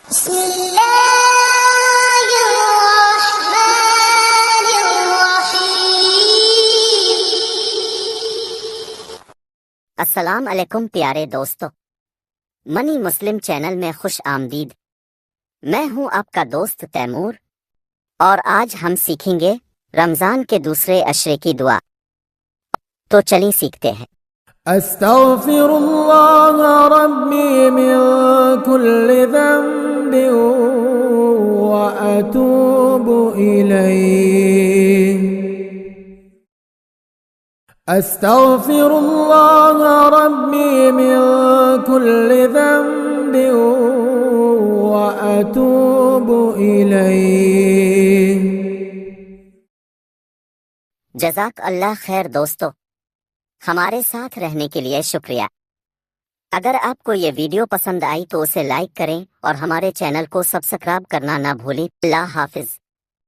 بسم اللہ الرحمن الرحیم۔ السلام علیکم پیارے دوستو، منی مسلم چینل میں خوش آمدید۔ میں ہوں آپ کا دوست تیمور، اور آج ہم سیکھیں گے رمضان کے دوسرے عشرے کی دعا۔ تو چلیں سیکھتے ہیں۔ استغفر اللہ ربی من کل ذنب واتوب الیہ۔ استغفر اللہ ربی من کل ذنب واتوب الیہ۔ جزاک اللہ خیر دوستو، ہمارے ساتھ رہنے کے لیے شکریہ۔ اگر آپ کو یہ ویڈیو پسند آئی تو اسے لائک کریں اور ہمارے چینل کو سبسکرائب کرنا نہ بھولیں۔ اللہ حافظ۔